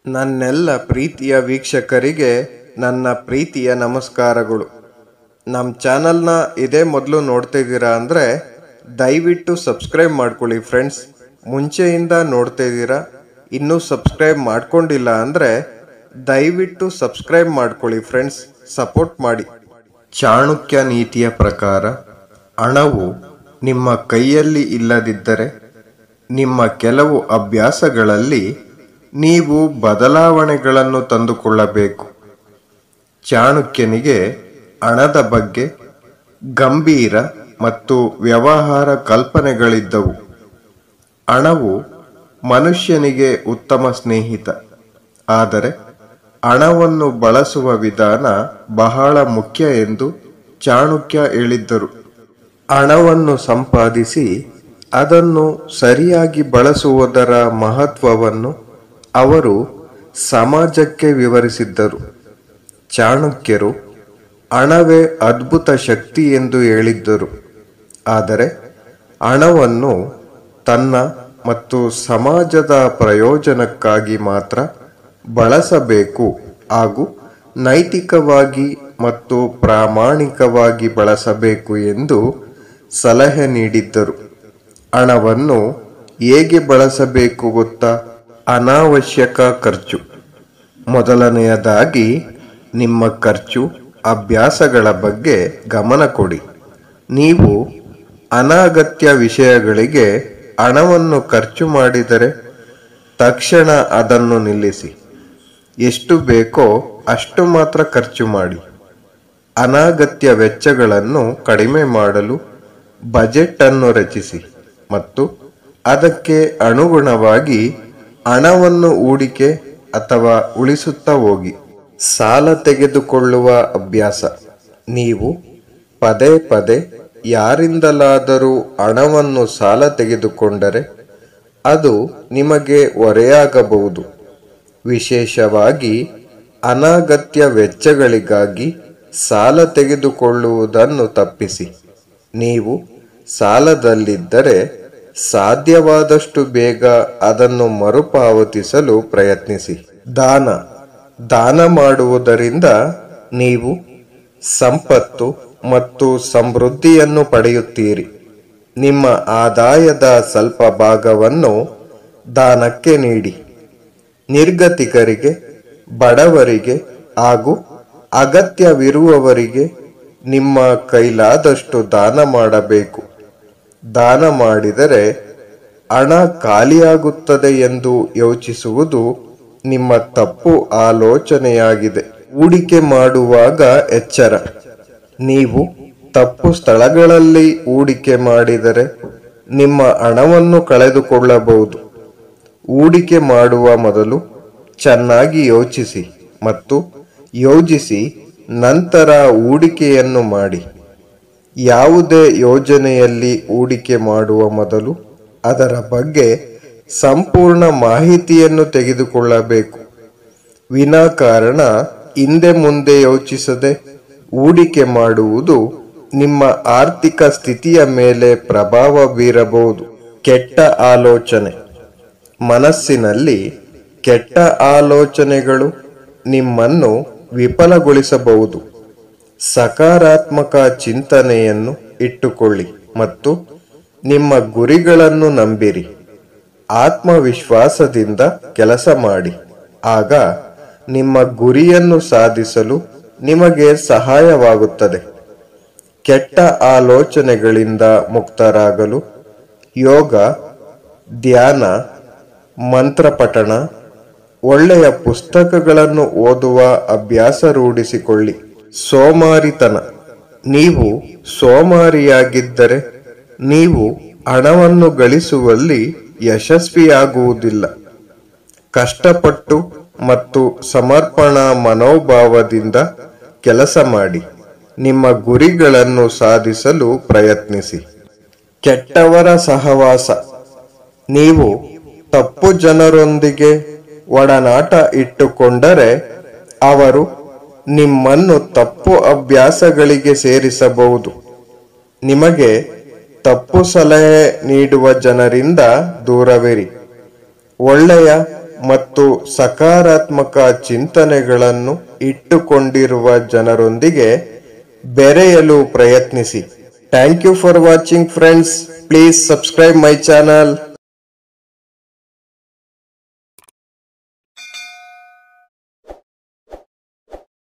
ನನ್ನೆಲ್ಲ ಪ್ರೀತಿಯ ವೀಕ್ಷಕರಿಗೆ ನನ್ನ ಪ್ರೀತಿಯ ನಮಸ್ಕಾರಗಳು. ನಮ್ಮ ಚಾನಲ್ನ ಇದೇ ಮೊದಲು ನೋಡ್ತಿದ್ದೀರಾ ಅಂದರೆ ದಯವಿಟ್ಟು ಸಬ್ಸ್ಕ್ರೈಬ್ ಮಾಡ್ಕೊಳ್ಳಿ ಫ್ರೆಂಡ್ಸ್. ಮುಂಚೆಯಿಂದ ನೋಡ್ತಿದ್ದೀರಾ, ಇನ್ನೂ ಸಬ್ಸ್ಕ್ರೈಬ್ ಮಾಡ್ಕೊಂಡಿಲ್ಲ ಅಂದರೆ ದಯವಿಟ್ಟು ಸಬ್ಸ್ಕ್ರೈಬ್ ಮಾಡ್ಕೊಳ್ಳಿ ಫ್ರೆಂಡ್ಸ್, ಸಪೋರ್ಟ್ ಮಾಡಿ. ಚಾಣಕ್ಯ ನೀತಿಯ ಪ್ರಕಾರ ಹಣವು ನಿಮ್ಮ ಕೈಯಲ್ಲಿ ಇಲ್ಲದಿದ್ದರೆ ನಿಮ್ಮ ಕೆಲವು ಅಭ್ಯಾಸಗಳಲ್ಲಿ ನೀವು ಬದಲಾವಣೆಗಳನ್ನು ತಂದುಕೊಳ್ಳಬೇಕು. ಚಾಣಕ್ಯನಿಗೆ ಹಣದ ಬಗ್ಗೆ ಗಂಭೀರ ಮತ್ತು ವ್ಯವಹಾರ ಕಲ್ಪನೆಗಳಿದ್ದವು. ಹಣವು ಮನುಷ್ಯನಿಗೆ ಉತ್ತಮ ಸ್ನೇಹಿತ, ಆದರೆ ಹಣವನ್ನು ಬಳಸುವ ವಿಧಾನ ಬಹಳ ಮುಖ್ಯ ಎಂದು ಚಾಣಕ್ಯ ಹೇಳಿದ್ದರು. ಹಣವನ್ನು ಸಂಪಾದಿಸಿ ಅದನ್ನು ಸರಿಯಾಗಿ ಬಳಸುವುದರ ಮಹತ್ವವನ್ನು ಅವರು ಸಮಾಜಕ್ಕೆ ವಿವರಿಸಿದ್ದರು. ಚಾಣಕ್ಯರು ಹಣವೇ ಅದ್ಭುತ ಶಕ್ತಿ ಎಂದು ಹೇಳಿದ್ದರು, ಆದರೆ ಹಣವನ್ನು ತನ್ನ ಮತ್ತು ಸಮಾಜದ ಪ್ರಯೋಜನಕ್ಕಾಗಿ ಮಾತ್ರ ಬಳಸಬೇಕು ಹಾಗೂ ನೈತಿಕವಾಗಿ ಮತ್ತು ಪ್ರಾಮಾಣಿಕವಾಗಿ ಬಳಸಬೇಕು ಎಂದು ಸಲಹೆ ನೀಡಿದ್ದರು. ಹಣವನ್ನು ಹೇಗೆ ಬಳಸಬೇಕು ಗೊತ್ತಾ? ಅನಾವಶ್ಯಕ ಖರ್ಚು. ಮೊದಲನೆಯದಾಗಿ, ನಿಮ್ಮ ಖರ್ಚು ಅಭ್ಯಾಸಗಳ ಬಗ್ಗೆ ಗಮನ ಕೊಡಿ. ನೀವು ಅನಗತ್ಯ ವಿಷಯಗಳಿಗೆ ಹಣವನ್ನು ಖರ್ಚು ಮಾಡಿದರೆ ತಕ್ಷಣ ಅದನ್ನು ನಿಲ್ಲಿಸಿ. ಎಷ್ಟು ಬೇಕೋ ಅಷ್ಟು ಮಾತ್ರ ಖರ್ಚು ಮಾಡಿ. ಅನಗತ್ಯ ವೆಚ್ಚಗಳನ್ನು ಕಡಿಮೆ ಮಾಡಲು ಬಜೆಟ್ ಅನ್ನು ರಚಿಸಿ ಮತ್ತು ಅದಕ್ಕೆ ಅನುಗುಣವಾಗಿ ಹಣವನ್ನು ಹೂಡಿಕೆ ಅಥವಾ ಉಳಿಸುತ್ತಾ ಹೋಗಿ. ಸಾಲ ತೆಗೆದುಕೊಳ್ಳುವ ಅಭ್ಯಾಸ. ನೀವು ಪದೇ ಪದೇ ಯಾರಿಂದಲಾದರೂ ಹಣವನ್ನು ಸಾಲ ತೆಗೆದುಕೊಂಡರೆ ಅದು ನಿಮಗೆ ಹೊರೆಯಾಗಬಹುದು. ವಿಶೇಷವಾಗಿ ಅನಗತ್ಯ ವೆಚ್ಚಗಳಿಗಾಗಿ ಸಾಲ ತೆಗೆದುಕೊಳ್ಳುವುದನ್ನು ತಪ್ಪಿಸಿ. ನೀವು ಸಾಲದಲ್ಲಿದ್ದರೆ ಸಾಧ್ಯವಾದಷ್ಟು ಬೇಗ ಅದನ್ನು ಮರುಪಾವತಿಸಲು ಪ್ರಯತ್ನಿಸಿ. ದಾನ ಮಾಡುವುದರಿಂದ ನೀವು ಸಂಪತ್ತು ಮತ್ತು ಸಮೃದ್ಧಿಯನ್ನು ಪಡೆಯುತ್ತೀರಿ. ನಿಮ್ಮ ಆದಾಯದ ಸ್ವಲ್ಪ ಭಾಗವನ್ನು ದಾನಕ್ಕೆ ನೀಡಿ. ನಿರ್ಗತಿಕರಿಗೆ, ಬಡವರಿಗೆ ಹಾಗೂ ಅಗತ್ಯವಿರುವವರಿಗೆ ನಿಮ್ಮ ಕೈಲಾದಷ್ಟು ದಾನ ಮಾಡಬೇಕು. ದಾನ ಮಾಡಿದರೆ ಹಣ ಖಾಲಿಯಾಗುತ್ತದೆ ಎಂದು ಯೋಚಿಸುವುದು ನಿಮ್ಮ ತಪ್ಪು ಆಲೋಚನೆಯಾಗಿದೆ. ಹೂಡಿಕೆ ಮಾಡುವಾಗ ಎಚ್ಚರ. ನೀವು ತಪ್ಪು ಸ್ಥಳಗಳಲ್ಲಿ ಹೂಡಿಕೆ ಮಾಡಿದರೆ ನಿಮ್ಮ ಹಣವನ್ನು ಕಳೆದುಕೊಳ್ಳಬಹುದು. ಹೂಡಿಕೆ ಮಾಡುವ ಮೊದಲು ಚೆನ್ನಾಗಿ ಯೋಚಿಸಿ ಮತ್ತು ಯೋಜಿಸಿ ನಂತರ ಹೂಡಿಕೆಯನ್ನು ಮಾಡಿ. ಯಾವುದೇ ಯೋಜನೆಯಲ್ಲಿ ಹೂಡಿಕೆ ಮಾಡುವ ಮೊದಲು ಅದರ ಬಗ್ಗೆ ಸಂಪೂರ್ಣ ಮಾಹಿತಿಯನ್ನು ತೆಗೆದುಕೊಳ್ಳಬೇಕು. ವಿನಾಕಾರಣ ಹಿಂದೆ ಮುಂದೆ ಯೋಚಿಸದೆ ಹೂಡಿಕೆ ಮಾಡುವುದು ನಿಮ್ಮ ಆರ್ಥಿಕ ಸ್ಥಿತಿಯ ಮೇಲೆ ಪ್ರಭಾವ ಬೀರಬಹುದು. ಕೆಟ್ಟ ಆಲೋಚನೆ. ಮನಸ್ಸಿನಲ್ಲಿ ಕೆಟ್ಟ ಆಲೋಚನೆಗಳು ನಿಮ್ಮನ್ನು ವಿಫಲಗೊಳಿಸಬಹುದು. ಸಕಾರಾತ್ಮಕ ಚಿಂತನೆಯನ್ನು ಇಟ್ಟುಕೊಳ್ಳಿ ಮತ್ತು ನಿಮ್ಮ ಗುರಿಗಳನ್ನು ನಂಬಿರಿ. ಆತ್ಮವಿಶ್ವಾಸದಿಂದ ಕೆಲಸ ಮಾಡಿ. ಆಗ ನಿಮ್ಮ ಗುರಿಯನ್ನು ಸಾಧಿಸಲು ನಿಮಗೆ ಸಹಾಯವಾಗುತ್ತದೆ. ಕೆಟ್ಟ ಆಲೋಚನೆಗಳಿಂದ ಮುಕ್ತರಾಗಲು ಯೋಗ, ಧ್ಯಾನ, ಮಂತ್ರಪಠಣ, ಒಳ್ಳೆಯ ಪುಸ್ತಕಗಳನ್ನು ಓದುವ ಅಭ್ಯಾಸ ರೂಢಿಸಿಕೊಳ್ಳಿ. ಸೋಮಾರಿತನ. ನೀವು ಸೋಮಾರಿಯಾಗಿದ್ದರೆ ನೀವು ಹಣವನ್ನು ಗಳಿಸುವಲ್ಲಿ ಯಶಸ್ವಿಯಾಗುವುದಿಲ್ಲ. ಕಷ್ಟಪಟ್ಟು ಮತ್ತು ಸಮರ್ಪಣಾ ಮನೋಭಾವದಿಂದ ಕೆಲಸ ಮಾಡಿ. ನಿಮ್ಮ ಗುರಿಗಳನ್ನು ಸಾಧಿಸಲು ಪ್ರಯತ್ನಿಸಿ. ಕೆಟ್ಟವರ ಸಹವಾಸ. ನೀವು ತಪ್ಪು ಜನರೊಂದಿಗೆ ಒಡನಾಟ ಇಟ್ಟುಕೊಂಡರೆ ಅವರು ನಿಮ್ಮನ್ನು ತಪ್ಪು ಅಭ್ಯಾಸಗಳಿಗೆ ಸೇರಿಸಬಹುದು. ನಿಮಗೆ ತಪ್ಪು ಸಲಹೆ ನೀಡುವ ಜನರಿಂದ ದೂರವಿರಿ. ಒಳ್ಳೆಯ ಮತ್ತು ಸಕಾರಾತ್ಮಕ ಚಿಂತನೆಗಳನ್ನು ಇಟ್ಟುಕೊಂಡಿರುವ ಜನರೊಂದಿಗೆ ಬೆರೆಯಲು ಪ್ರಯತ್ನಿಸಿ. Thank you for watching friends. Please subscribe my channel.